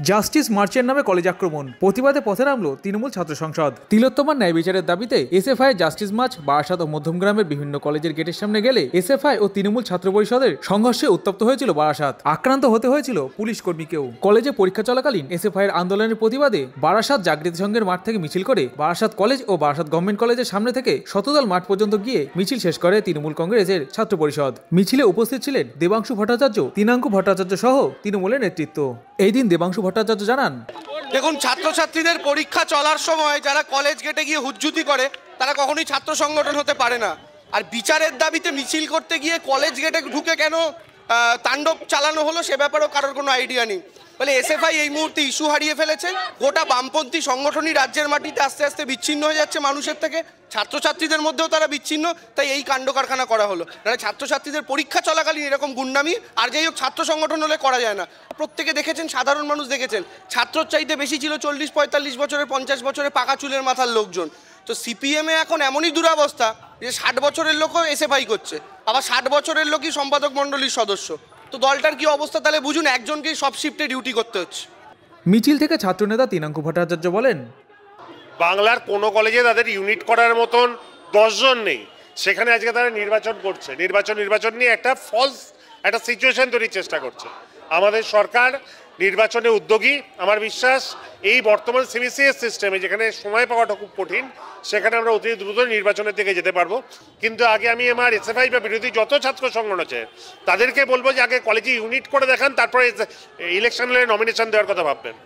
Justice মার্চের নামে college আক্রমণ, প্রতিবাদে পথে নামলো তৃণমূল ছাত্র সংসদ। তিলোত্তমার ন্যায় বিচারের দাবিতে এসএফআই জাস্টিস মার্চ বারাসাত ও মধ্যমগ্রামের বিভিন্ন কলেজের গেটের সামনে গেলে এসএফআই ও তৃণমূল ছাত্র পরিষদের সংঘর্ষে উত্তপ্ত হয়েছিল বারাসাত। আক্রান্ত হতে হয়েছিল পুলিশ কর্মীকেও। কলেজে পরীক্ষা চলাকালীন এসএফআই এর আন্দোলনের প্রতিবাদে বারাসাত জাগৃতি সংঘের মাঠ থেকে মিছিল করে বারাসাত কলেজ ও বারাসাত গভর্নমেন্ট কলেজের সামনে থেকে শতদল মাঠ পর্যন্ত গিয়ে মিছিল শেষ করে তৃণমূল কংগ্রেসের ছাত্র পরিষদ। মিছিলে উপস্থিত ছিলেন দেবাংশু ভট্টাচার্য, তিনাঙ্কু ভট্টাচার্য সহ তৃণমূলের নেতৃত্ব। এই দিন দেবাংশু ভট্টাচার্য জানান, দেখুন, ছাত্রছাত্রীদের পরীক্ষা চলার সময় যারা কলেজ গেটে গিয়ে হুজ্জুতি করে তারা কখনোই ছাত্র সংগঠন হতে পারে না। আর বিচারের দাবিতে মিছিল করতে গিয়ে কলেজ গেটে ঢুকে কেন তাণ্ডব চালানো হলো সে ব্যাপারেও কারোর কোনো আইডিয়া নেই। বলে এসএফআই এই মুহূর্তে ইস্যু হারিয়ে ফেলেছে। গোটা বামপন্থী সংগঠনই রাজ্যের মাটিতে আস্তে আস্তে বিচ্ছিন্ন হয়ে যাচ্ছে মানুষের থেকে, ছাত্রছাত্রীদের মধ্যেও তারা বিচ্ছিন্ন, তাই এই কাণ্ড কারখানা করা হলো। নাহলে ছাত্রছাত্রীদের পরীক্ষা চলাকালীন এরকম গুন্ডামি আর যাই হোক ছাত্র সংগঠন হলে করা যায় না। প্রত্যেকে দেখেছেন, সাধারণ মানুষ দেখেছেন, ছাত্রর চাইতে বেশি ছিল 40-45 বছরের 50 বছরের পাকা চুলের মাথার লোকজন। তো সিপিএমে এখন এমনই দুরবস্থা যে 60 বছরের লোকও এসএফআই করছে, আবার 60 বছরের লোকই সম্পাদক মণ্ডলীর সদস্য। তো দলটার কি অবস্থা তাহলে বুঝুন, একজনকেই সব শিফটে ডিউটি করতে হচ্ছে। মিছিল থেকে ছাত্রনেতা তিনাঙ্কু ভট্টাচার্য বলেন, বাংলার কোনো কলেজে তাদের ইউনিট করার মতন 10 জন নেই, সেখানে আজকে তারা নির্বাচন করছে। নির্বাচন নিয়ে একটা ফলস একটা সিচুয়েশন তৈরির চেষ্টা করছে। আমাদের সরকার নির্বাচনে উদ্যোগী। আমার বিশ্বাস এই বর্তমান সিবিসিএস সিস্টেমে যেখানে সময় পাওয়াটা খুব কঠিন, সেখানে আমরা অতি দ্রুত নির্বাচনের দিকে যেতে পারবো। কিন্তু আগে আমি আমার এসএফআই বা বিরোধী যত ছাত্র সংগঠন আছে তাদেরকে বলবো যে আগে কলেজে ইউনিট করে দেখান, তারপরে ইলেকশনে নমিনেশন দেওয়ার কথা ভাববেন।